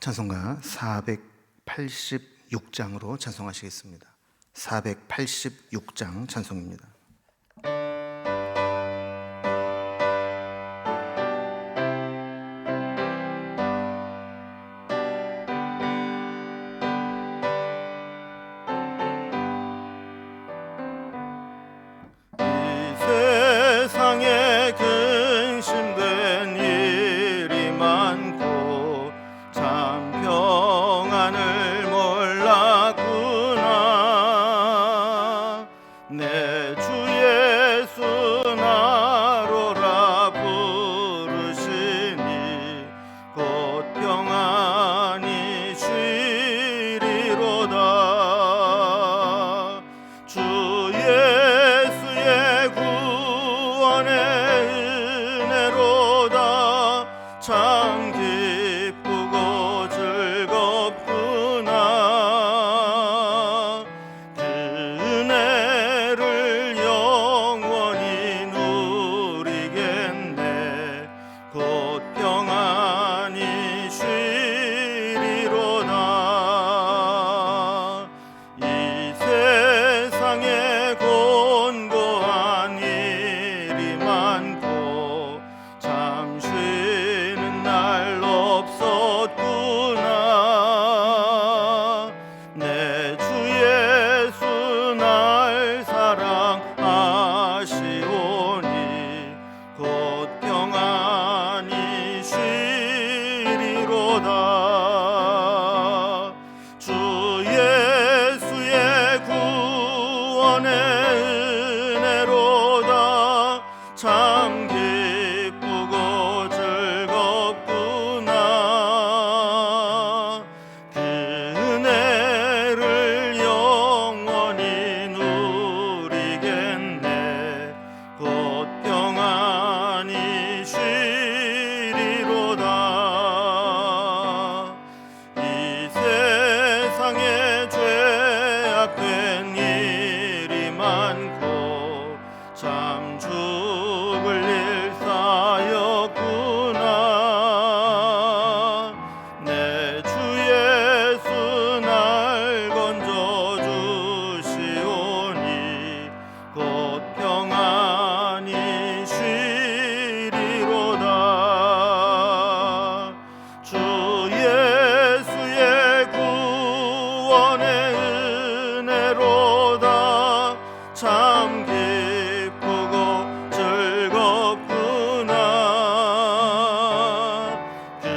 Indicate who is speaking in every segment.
Speaker 1: 찬송가 486장으로 찬송하시겠습니다. 486장 찬송입니다.
Speaker 2: 세상에 근심된 일이 많고 참 평안을 몰랐구나. 내 주 예수 나로라 부르시니 곧 평안히 쉬리로다. 주 예수의 구원의 은혜로다. 참 기쁘고 즐겁구나. 그 은혜를 영원히 누리겠네. 곧 평안히 쉬리로다. 이 세상에 곤고한 일이 많고 참 쉬는 날 없었구나. 내 주 예수 날 사랑하시오니 곧 평안히 쉬리로다. 주 예수의 구원의 은혜로다. 참 기쁘고 즐겁구나. 그 은혜를 영원히 누리겠네. 곧 평안히 쉬리로다. 이 세상에 죄악된 일이 많고 참 죽을 일 쌓였구나. 내 주 예수 날 건져주시오니 곧 평안히 쉬리로다. 주 예수의 구원의 은혜로다. 참 기쁘고 즐겁구나. 그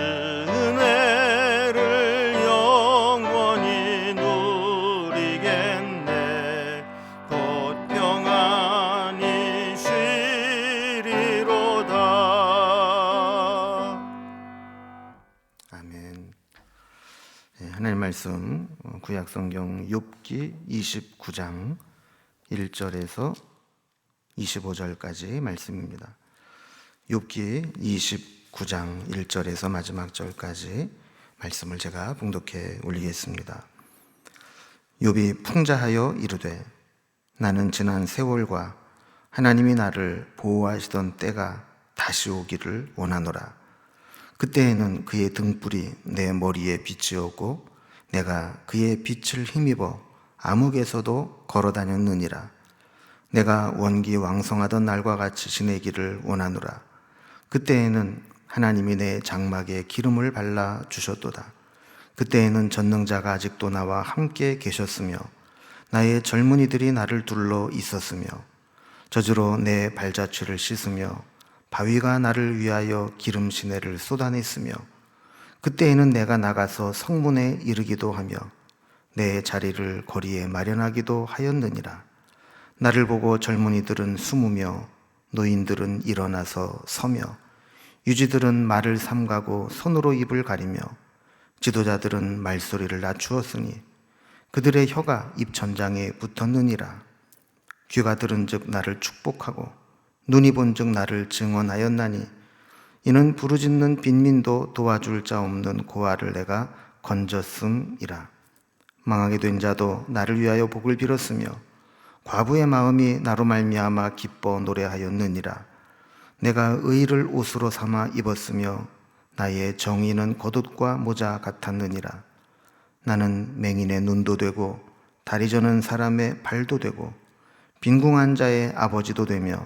Speaker 2: 은혜를 영원히 누리겠네. 곧 평안히 쉬리로다.
Speaker 1: 아멘. 하나님 말씀 구약성경 욥기 29장 1절에서 25절까지 말씀입니다. 욥기 29장 1절에서 마지막 절까지 말씀을 제가 봉독해 올리겠습니다. 욥이 풍자하여 이르되 나는 지난 세월과 하나님이 나를 보호하시던 때가 다시 오기를 원하노라. 그때에는 그의 등불이 내 머리에 빛이 오고 내가 그의 빛을 힘입어 암흑에서도 걸어 다녔느니라. 내가 원기 왕성하던 날과 같이 지내기를 원하노라. 그때에는 하나님이 내 장막에 기름을 발라 주셨도다. 그때에는 전능자가 아직도 나와 함께 계셨으며 나의 젊은이들이 나를 둘러 있었으며 저주로 내 발자취를 씻으며 바위가 나를 위하여 기름 시내를 쏟아냈으며 그때에는 내가 나가서 성문에 이르기도 하며 내 자리를 거리에 마련하기도 하였느니라. 나를 보고 젊은이들은 숨으며 노인들은 일어나서 서며 유지들은 말을 삼가고 손으로 입을 가리며 지도자들은 말소리를 낮추었으니 그들의 혀가 입천장에 붙었느니라. 귀가 들은즉 나를 축복하고 눈이 본즉 나를 증언하였나니 이는 부르짖는 빈민도 도와줄 자 없는 고아를 내가 건졌음이라. 망하게 된 자도 나를 위하여 복을 빌었으며 과부의 마음이 나로 말미암아 기뻐 노래하였느니라. 내가 의를 옷으로 삼아 입었으며 나의 정의는 겉옷과 모자 같았느니라. 나는 맹인의 눈도 되고 다리 저는 사람의 발도 되고 빈궁한 자의 아버지도 되며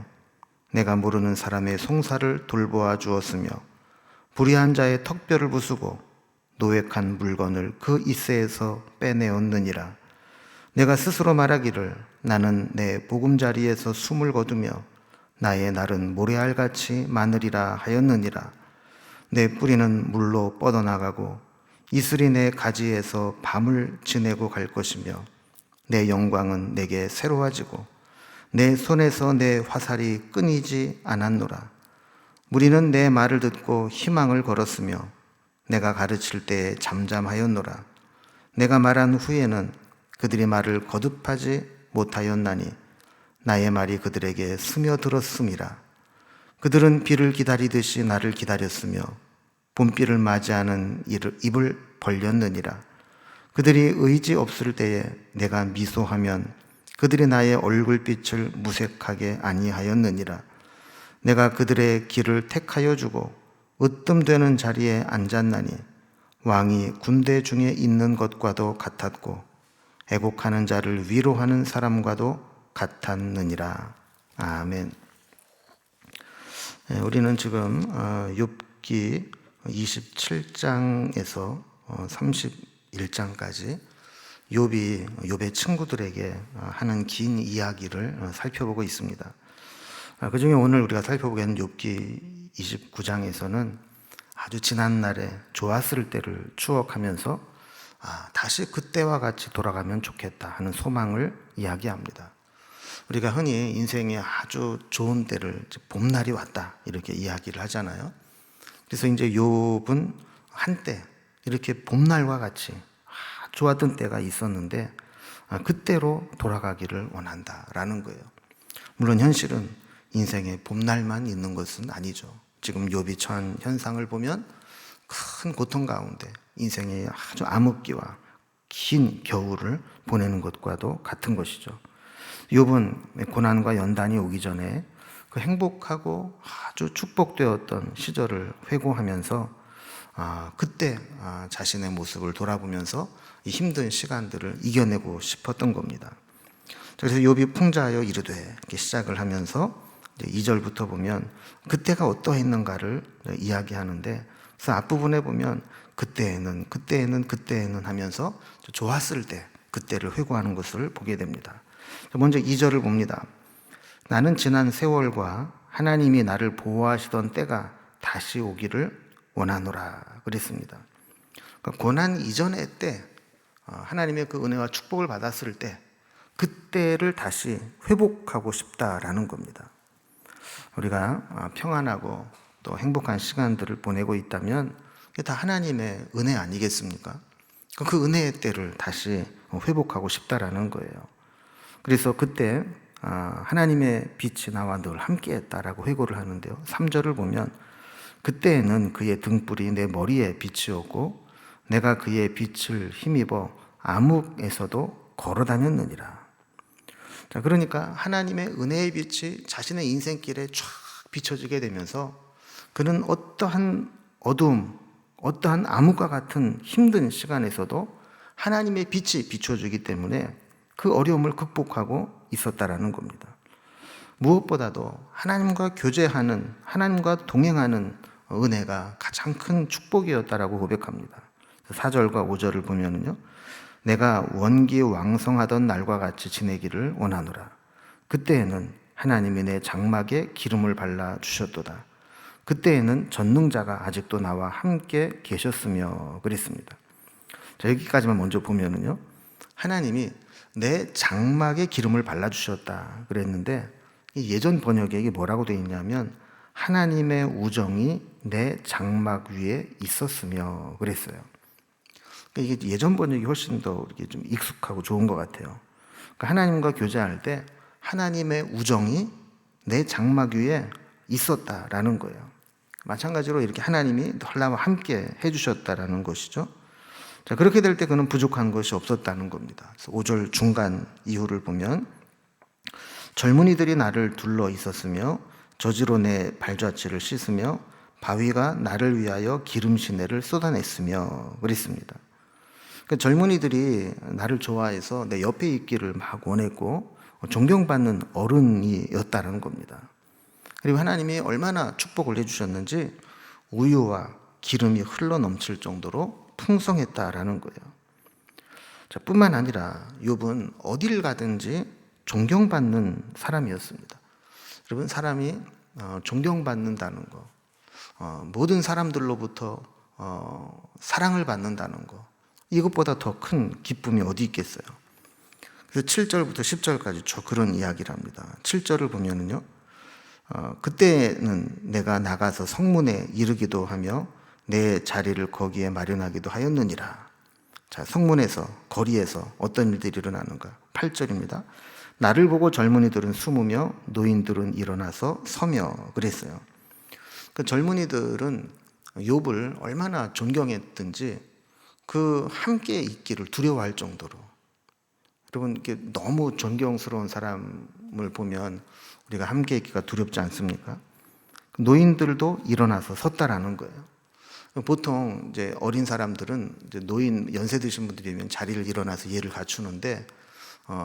Speaker 1: 내가 모르는 사람의 송사를 돌보아 주었으며 불의한 자의 턱뼈를 부수고 노획한 물건을 그 이새에서 빼내었느니라. 내가 스스로 말하기를 나는 내 보금자리에서 숨을 거두며 나의 날은 모래알같이 많으리라 하였느니라. 내 뿌리는 물로 뻗어나가고 이슬이 내 가지에서 밤을 지내고 갈 것이며 내 영광은 내게 새로워지고 내 손에서 내 화살이 끊이지 않았노라. 무리는 내 말을 듣고 희망을 걸었으며 내가 가르칠 때에 잠잠하였노라. 내가 말한 후에는 그들이 말을 거듭하지 못하였나니 나의 말이 그들에게 스며들었음이라. 그들은 비를 기다리듯이 나를 기다렸으며 봄비를 맞이하는 입을 벌렸느니라. 그들이 의지 없을 때에 내가 미소하면 그들이 나의 얼굴빛을 무색하게 아니하였느니라. 내가 그들의 길을 택하여 주고 으뜸되는 자리에 앉았나니 왕이 군대 중에 있는 것과도 같았고 애곡하는 자를 위로하는 사람과도 같았느니라. 아멘. 우리는 지금 욥기 27장에서 31장까지 욥의 친구들에게 하는 긴 이야기를 살펴보고 있습니다. 그 중에 오늘 우리가 살펴보게 하는 욥기 29장에서는 아주 지난 날에 좋았을 때를 추억하면서 다시 그때와 같이 돌아가면 좋겠다 하는 소망을 이야기합니다. 우리가 흔히 인생에 아주 좋은 때를 봄날이 왔다 이렇게 이야기를 하잖아요. 그래서 이제 욥은 한때 이렇게 봄날과 같이 좋았던 때가 있었는데 그때로 돌아가기를 원한다라는 거예요. 물론 현실은 인생에 봄날만 있는 것은 아니죠. 지금 욥이 처한 현상을 보면 큰 고통 가운데 인생의 아주 암흑기와 긴 겨울을 보내는 것과도 같은 것이죠. 욥은 고난과 연단이 오기 전에 그 행복하고 아주 축복되었던 시절을 회고하면서 그때 자신의 모습을 돌아보면서 이 힘든 시간들을 이겨내고 싶었던 겁니다. 그래서 욥이 풍자하여 이르되 이렇게 시작을 하면서 2절부터 보면 그때가 어떠했는가를 이야기하는데 그래서 앞부분에 보면 그때에는 하면서 좋았을 때 그때를 회고하는 것을 보게 됩니다. 먼저 2절을 봅니다. 나는 지난 세월과 하나님이 나를 보호하시던 때가 다시 오기를 원하노라 그랬습니다. 그러니까 고난 이전의 때 하나님의 그 은혜와 축복을 받았을 때 그때를 다시 회복하고 싶다라는 겁니다. 우리가 평안하고 또 행복한 시간들을 보내고 있다면 그게 다 하나님의 은혜 아니겠습니까? 그 은혜의 때를 다시 회복하고 싶다라는 거예요. 그래서 그때 하나님의 빛이 나와 늘 함께했다라고 회고를 하는데요. 3절을 보면 그때에는 그의 등불이 내 머리에 비치었고 내가 그의 빛을 힘입어 암흑에서도 걸어 다녔느니라. 자, 그러니까 하나님의 은혜의 빛이 자신의 인생길에 쫙 비춰지게 되면서 그는 어떠한 어두움, 어떠한 암흑과 같은 힘든 시간에서도 하나님의 빛이 비춰주기 때문에 그 어려움을 극복하고 있었다라는 겁니다. 무엇보다도 하나님과 교제하는, 하나님과 동행하는 은혜가 가장 큰 축복이었다라고 고백합니다. 4절과 5절을 보면은요, 내가 원기왕성하던 날과 같이 지내기를 원하노라. 그때에는 하나님이 내 장막에 기름을 발라 주셨도다. 그때에는 전능자가 아직도 나와 함께 계셨으며 그랬습니다. 자, 여기까지만 먼저 보면은요, 하나님이 내 장막에 기름을 발라 주셨다 그랬는데 예전 번역에 이게 뭐라고 되어 있냐면 하나님의 우정이 내 장막 위에 있었으며 그랬어요. 이게 예전 번역이 훨씬 더 이렇게 좀 익숙하고 좋은 것 같아요. 그러니까 하나님과 교제할 때 하나님의 우정이 내 장막 위에 있었다라는 거예요. 마찬가지로 이렇게 하나님이 늘 나와 함께 해주셨다라는 것이죠. 자, 그렇게 될 때 그는 부족한 것이 없었다는 겁니다. 그래서 5절 중간 이후를 보면 젊은이들이 나를 둘러 있었으며 저지로 내 발자취를 씻으며 바위가 나를 위하여 기름 시내를 쏟아냈으며 그랬습니다. 그러니까 젊은이들이 나를 좋아해서 내 옆에 있기를 막 원했고 존경받는 어른이었다는 겁니다. 그리고 하나님이 얼마나 축복을 해주셨는지 우유와 기름이 흘러 넘칠 정도로 풍성했다라는 거예요. 자, 뿐만 아니라 욥은 어딜 가든지 존경받는 사람이었습니다. 여러분, 사람이 존경받는다는 거, 모든 사람들로부터 사랑을 받는다는 거, 이것보다 더 큰 기쁨이 어디 있겠어요? 그래서 7절부터 10절까지 쭉 그런 이야기를 합니다. 7절을 보면은요, 그때는 내가 나가서 성문에 이르기도 하며 내 자리를 거기에 마련하기도 하였느니라. 자, 성문에서, 거리에서 어떤 일들이 일어나는가? 8절입니다. 나를 보고 젊은이들은 숨으며 노인들은 일어나서 서며 그랬어요. 그 젊은이들은 욥을 얼마나 존경했든지 그 함께 있기를 두려워할 정도로. 여러분, 이렇게 너무 존경스러운 사람을 보면 우리가 함께 있기가 두렵지 않습니까? 노인들도 일어나서 섰다라는 거예요. 보통 이제 어린 사람들은 이제 노인 연세 드신 분들이면 자리를 일어나서 예를 갖추는데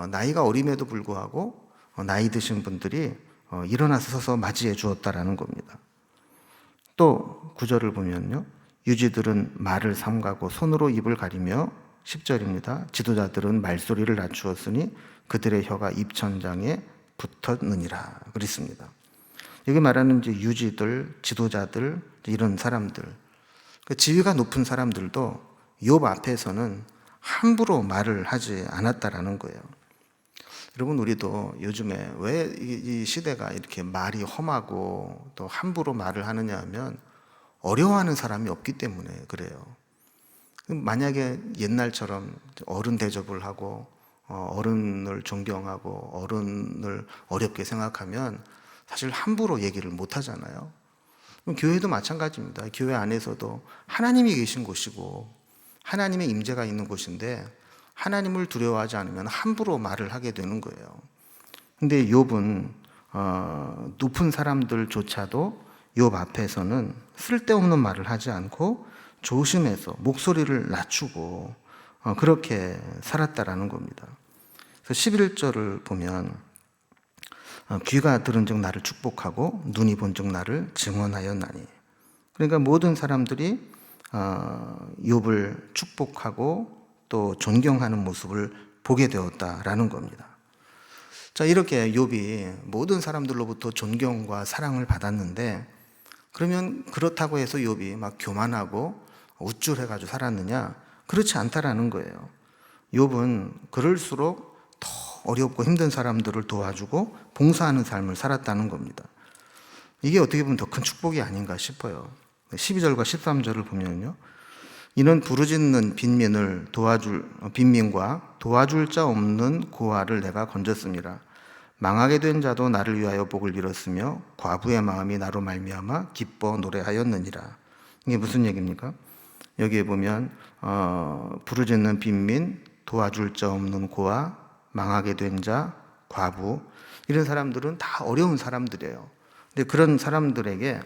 Speaker 1: 나이가 어림에도 불구하고 나이 드신 분들이 일어나서 서서 맞이해 주었다라는 겁니다. 또 9절을 보면요, 유지들은 말을 삼가고 손으로 입을 가리며 10절입니다. 지도자들은 말소리를 낮추었으니 그들의 혀가 입천장에 붙었느니라 그랬습니다. 여기 말하는 이제 유지들, 지도자들, 이런 사람들, 그 지위가 높은 사람들도 욥 앞에서는 함부로 말을 하지 않았다라는 거예요. 여러분, 우리도 요즘에 왜 이 시대가 이렇게 말이 험하고 또 함부로 말을 하느냐 하면 어려워하는 사람이 없기 때문에 그래요. 만약에 옛날처럼 어른 대접을 하고 어른을 존경하고 어른을 어렵게 생각하면 사실 함부로 얘기를 못 하잖아요. 교회도 마찬가지입니다. 교회 안에서도 하나님이 계신 곳이고 하나님의 임재가 있는 곳인데 하나님을 두려워하지 않으면 함부로 말을 하게 되는 거예요. 근데 욥은 높은 사람들조차도 욥 앞에서는 쓸데없는 말을 하지 않고 조심해서 목소리를 낮추고 그렇게 살았다라는 겁니다. 그래서 11절을 보면 귀가 들은 즉 나를 축복하고 눈이 본 즉 나를 증언하였나니. 그러니까 모든 사람들이 욥을 축복하고 또 존경하는 모습을 보게 되었다라는 겁니다. 자, 이렇게 욥이 모든 사람들로부터 존경과 사랑을 받았는데, 그러면 그렇다고 해서 욥이 막 교만하고 우쭐해가지고 살았느냐? 그렇지 않다라는 거예요. 욥은 그럴수록 더 어렵고 힘든 사람들을 도와주고 봉사하는 삶을 살았다는 겁니다. 이게 어떻게 보면 더 큰 축복이 아닌가 싶어요. 12절과 13절을 보면요, 이는 부르짖는 빈민과 도와줄 자 없는 고아를 내가 건졌습니다. 망하게 된 자도 나를 위하여 복을 빌었으며 과부의 마음이 나로 말미암아 기뻐 노래하였느니라. 이게 무슨 얘기입니까? 여기에 보면 부르짖는 빈민, 도와줄 자 없는 고아, 망하게 된 자, 과부, 이런 사람들은 다 어려운 사람들이에요. 근데 그런 사람들에게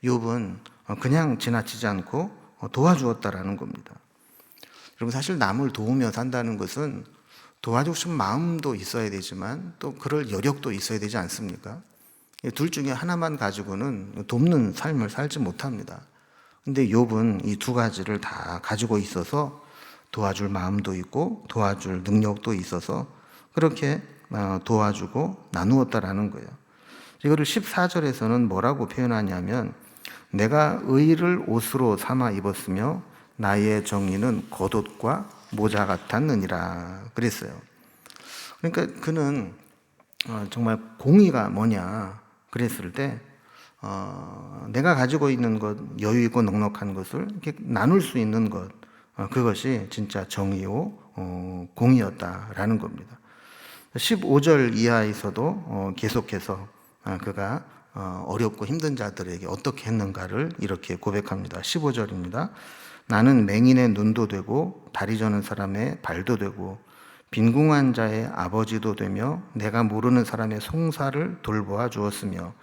Speaker 1: 욥은 그냥 지나치지 않고 도와주었다라는 겁니다. 여러분, 사실 남을 도우며 산다는 것은 도와주고 싶은 마음도 있어야 되지만 또 그럴 여력도 있어야 되지 않습니까? 둘 중에 하나만 가지고는 돕는 삶을 살지 못합니다. 근데 욥은 이 두 가지를 다 가지고 있어서 도와줄 마음도 있고 도와줄 능력도 있어서 그렇게 도와주고 나누었다라는 거예요. 이거를 14절에서는 뭐라고 표현하냐면, 내가 의를 옷으로 삼아 입었으며 나의 정의는 겉옷과 모자 같았느니라 그랬어요. 그러니까 그는 정말 공의가 뭐냐 그랬을 때 내가 가지고 있는 것, 여유 있고 넉넉한 것을 이렇게 나눌 수 있는 것, 그것이 진짜 정의요 공의였다라는 겁니다. 15절 이하에서도 계속해서 그가 어렵고 힘든 자들에게 어떻게 했는가를 이렇게 고백합니다. 15절입니다. 나는 맹인의 눈도 되고 다리 저는 사람의 발도 되고 빈궁한 자의 아버지도 되며 내가 모르는 사람의 송사를 돌보아 주었으며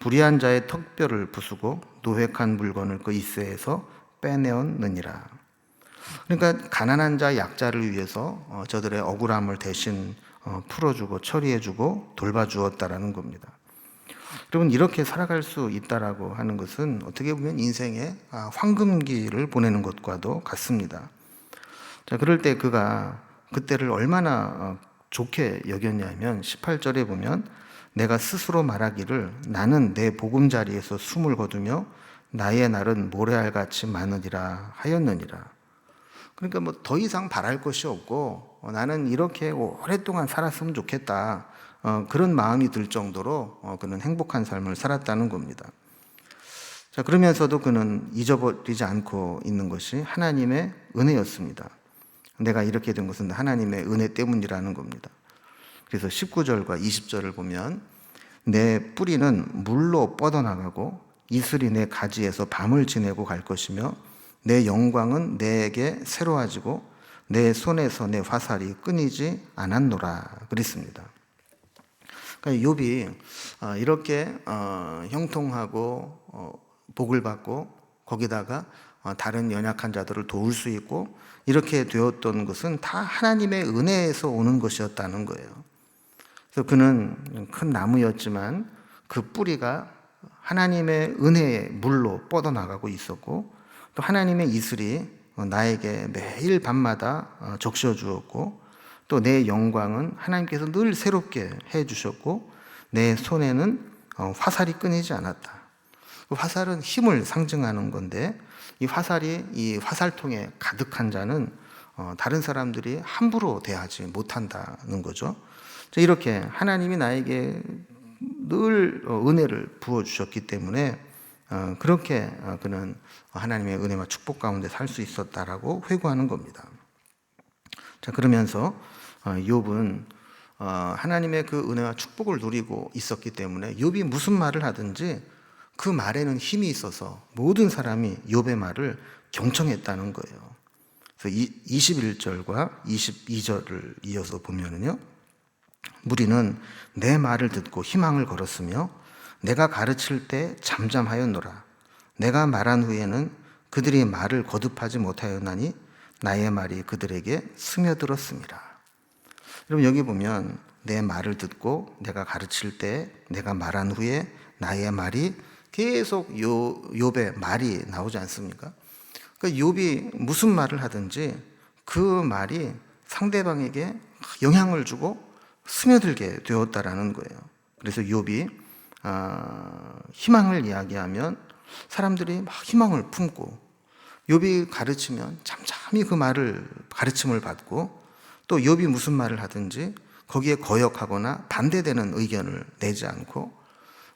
Speaker 1: 불의한 자의 턱뼈를 부수고 노획한 물건을 그 이새에서 빼내었느니라. 그러니까 가난한 자 약자를 위해서 저들의 억울함을 대신 풀어주고 처리해주고 돌봐주었다라는 겁니다. 여러분, 이렇게 살아갈 수 있다라고 하는 것은 어떻게 보면 인생의 황금기를 보내는 것과도 같습니다. 자, 그럴 때 그가 그때를 얼마나 좋게 여겼냐면 18절에 보면 내가 스스로 말하기를 나는 내 보금자리에서 숨을 거두며 나의 날은 모래알같이 많으리라 하였느니라. 그러니까 뭐 더 이상 바랄 것이 없고 나는 이렇게 오랫동안 살았으면 좋겠다, 그런 마음이 들 정도로 그는 행복한 삶을 살았다는 겁니다. 자, 그러면서도 그는 잊어버리지 않고 있는 것이 하나님의 은혜였습니다. 내가 이렇게 된 것은 하나님의 은혜 때문이라는 겁니다. 그래서 19절과 20절을 보면 내 뿌리는 물로 뻗어나가고 이슬이 내 가지에서 밤을 지내고 갈 것이며 내 영광은 내게 새로워지고 내 손에서 내 화살이 끊이지 않았노라 그랬습니다. 그러니까 욥이 이렇게 형통하고 복을 받고 거기다가 다른 연약한 자들을 도울 수 있고 이렇게 되었던 것은 다 하나님의 은혜에서 오는 것이었다는 거예요. 그래서 그는 큰 나무였지만 그 뿌리가 하나님의 은혜의 물로 뻗어나가고 있었고 또 하나님의 이슬이 나에게 매일 밤마다 적셔 주었고 또 내 영광은 하나님께서 늘 새롭게 해 주셨고 내 손에는 화살이 끊이지 않았다. 그 화살은 힘을 상징하는 건데 이 화살이 이 화살통에 가득한 자는 다른 사람들이 함부로 대하지 못한다는 거죠. 이렇게 하나님이 나에게 늘 은혜를 부어주셨기 때문에 그렇게 그는 하나님의 은혜와 축복 가운데 살 수 있었다라고 회고하는 겁니다. 자, 그러면서 욥은 하나님의 그 은혜와 축복을 누리고 있었기 때문에 욥이 무슨 말을 하든지 그 말에는 힘이 있어서 모든 사람이 욥의 말을 경청했다는 거예요. 그래서 21절과 22절을 이어서 보면은요, 무리는 내 말을 듣고 희망을 걸었으며 내가 가르칠 때 잠잠하였노라. 내가 말한 후에는 그들이 말을 거듭하지 못하였나니 나의 말이 그들에게 스며들었습니다. 여러분, 여기 보면 내 말을 듣고 내가 가르칠 때 내가 말한 후에 나의 말이 계속 욥의 말이 나오지 않습니까? 그러니까 욥이 무슨 말을 하든지 그 말이 상대방에게 영향을 주고 스며들게 되었다라는 거예요. 그래서 욥이 희망을 이야기하면 사람들이 막 희망을 품고 욥이 가르치면 잠잠히 그 말을 가르침을 받고 또 욥이 무슨 말을 하든지 거기에 거역하거나 반대되는 의견을 내지 않고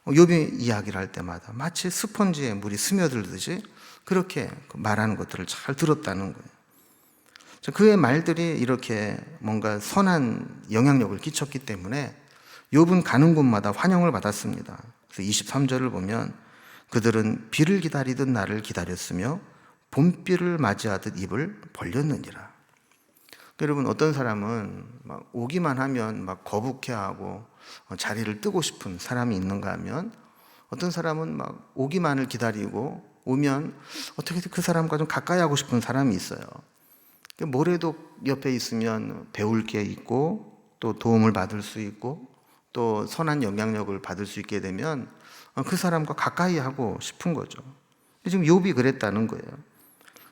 Speaker 1: 욥이 이야기를 할 때마다 마치 스펀지에 물이 스며들듯이 그렇게 말하는 것들을 잘 들었다는 거예요. 그의 말들이 이렇게 뭔가 선한 영향력을 끼쳤기 때문에 욥은 가는 곳마다 환영을 받았습니다. 그래서 23절을 보면 그들은 비를 기다리듯 나를 기다렸으며 봄비를 맞이하듯 입을 벌렸느니라. 여러분, 어떤 사람은 막 오기만 하면 막 거북해하고 자리를 뜨고 싶은 사람이 있는가 하면 어떤 사람은 막 오기만을 기다리고 오면 어떻게든 그 사람과 좀 가까이 하고 싶은 사람이 있어요. 모래도 옆에 있으면 배울 게 있고 또 도움을 받을 수 있고 또 선한 영향력을 받을 수 있게 되면 그 사람과 가까이 하고 싶은 거죠. 지금 욥이 그랬다는 거예요.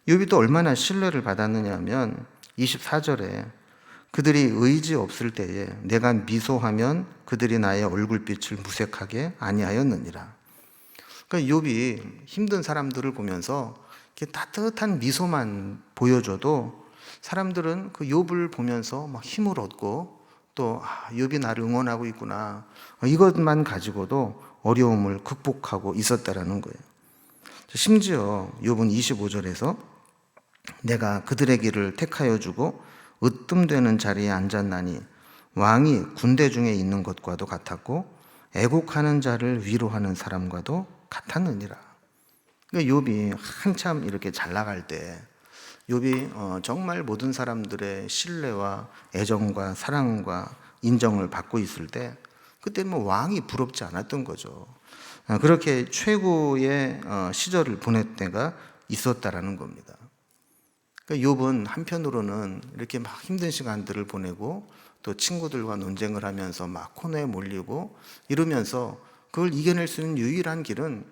Speaker 1: 욥이 또 얼마나 신뢰를 받았느냐 하면 24절에 그들이 의지 없을 때에 내가 미소하면 그들이 나의 얼굴빛을 무색하게 아니하였느니라. 그러니까 욥이 힘든 사람들을 보면서 이렇게 따뜻한 미소만 보여줘도 사람들은 그 욥을 보면서 막 힘을 얻고 또 욥이 나를 응원하고 있구나, 이것만 가지고도 어려움을 극복하고 있었다라는 거예요. 심지어 욥은 25절에서 내가 그들의 길을 택하여 주고 으뜸되는 자리에 앉았나니 왕이 군대 중에 있는 것과도 같았고 애곡하는 자를 위로하는 사람과도 같았느니라. 그러니까 욥이 한참 이렇게 잘 나갈 때 욥이 정말 모든 사람들의 신뢰와 애정과 사랑과 인정을 받고 있을 때 그때 뭐 왕이 부럽지 않았던 거죠. 그렇게 최고의 시절을 보낼 때가 있었다라는 겁니다. 그러니까 욥은 한편으로는 이렇게 막 힘든 시간들을 보내고 또 친구들과 논쟁을 하면서 막 코너에 몰리고 이러면서 그걸 이겨낼 수 있는 유일한 길은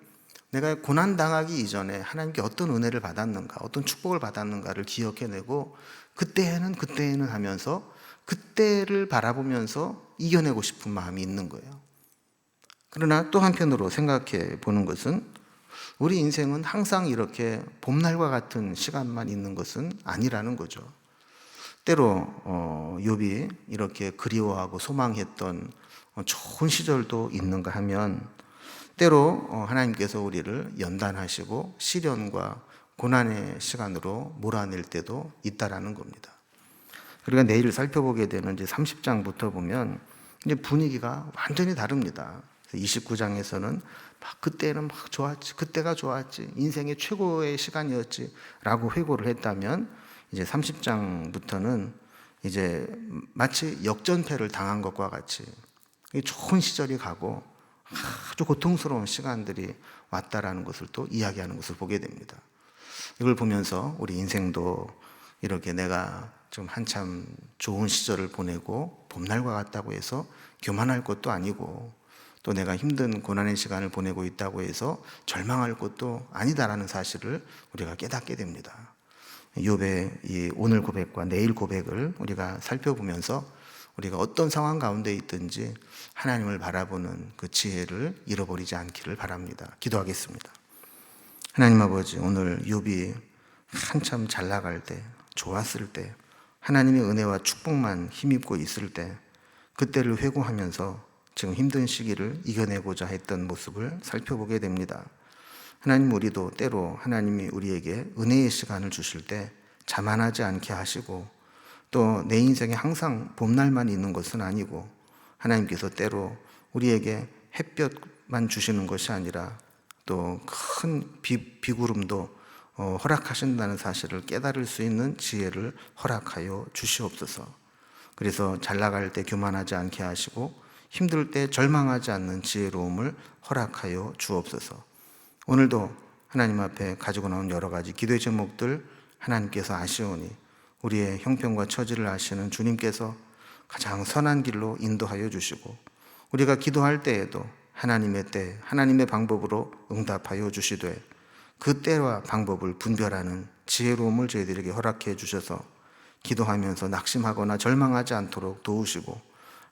Speaker 1: 내가 고난당하기 이전에 하나님께 어떤 은혜를 받았는가, 어떤 축복을 받았는가를 기억해내고 그때는 하면서 그때를 바라보면서 이겨내고 싶은 마음이 있는 거예요. 그러나 또 한편으로 생각해 보는 것은 우리 인생은 항상 이렇게 봄날과 같은 시간만 있는 것은 아니라는 거죠. 때로 욥이 이렇게 그리워하고 소망했던 좋은 시절도 있는가 하면 때로 하나님께서 우리를 연단하시고 시련과 고난의 시간으로 몰아낼 때도 있다라는 겁니다. 우리가 내일 살펴보게 되는 이제 30장부터 보면 이제 분위기가 완전히 다릅니다. 29장에서는 그때는 막 좋았지, 그때가 좋았지, 인생의 최고의 시간이었지 라고 회고를 했다면 이제 30장부터는 이제 마치 역전패를 당한 것과 같이 좋은 시절이 가고 아주 고통스러운 시간들이 왔다라는 것을 또 이야기하는 것을 보게 됩니다. 이걸 보면서 우리 인생도 이렇게 내가 좀 한참 좋은 시절을 보내고 봄날과 같다고 해서 교만할 것도 아니고 또 내가 힘든 고난의 시간을 보내고 있다고 해서 절망할 것도 아니다라는 사실을 우리가 깨닫게 됩니다. 욥의 이 오늘 고백과 내일 고백을 우리가 살펴보면서 우리가 어떤 상황 가운데 있든지 하나님을 바라보는 그 지혜를 잃어버리지 않기를 바랍니다. 기도하겠습니다. 하나님 아버지, 오늘 욥이 한참 잘 나갈 때, 좋았을 때, 하나님의 은혜와 축복만 힘입고 있을 때, 그때를 회고하면서 지금 힘든 시기를 이겨내고자 했던 모습을 살펴보게 됩니다. 하나님, 우리도 때로 하나님이 우리에게 은혜의 시간을 주실 때 자만하지 않게 하시고 또 내 인생에 항상 봄날만 있는 것은 아니고 하나님께서 때로 우리에게 햇볕만 주시는 것이 아니라 또 큰 비구름도 허락하신다는 사실을 깨달을 수 있는 지혜를 허락하여 주시옵소서. 그래서 잘 나갈 때 교만하지 않게 하시고 힘들 때 절망하지 않는 지혜로움을 허락하여 주옵소서. 오늘도 하나님 앞에 가지고 나온 여러 가지 기도의 제목들 하나님께서 아시오니 우리의 형편과 처지를 아시는 주님께서 가장 선한 길로 인도하여 주시고 우리가 기도할 때에도 하나님의 때, 하나님의 방법으로 응답하여 주시되 그 때와 방법을 분별하는 지혜로움을 저희들에게 허락해 주셔서 기도하면서 낙심하거나 절망하지 않도록 도우시고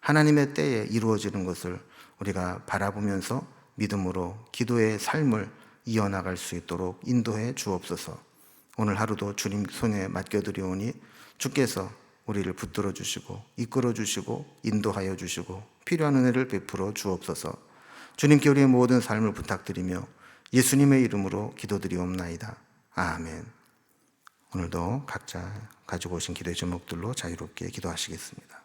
Speaker 1: 하나님의 때에 이루어지는 것을 우리가 바라보면서 믿음으로 기도의 삶을 이어나갈 수 있도록 인도해 주옵소서. 오늘 하루도 주님 손에 맡겨드리오니 주께서 우리를 붙들어 주시고 이끌어 주시고 인도하여 주시고 필요한 은혜를 베풀어 주옵소서. 주님께 우리의 모든 삶을 부탁드리며 예수님의 이름으로 기도드리옵나이다. 아멘. 오늘도 각자 가지고 오신 기도의 제목들로 자유롭게 기도하시겠습니다.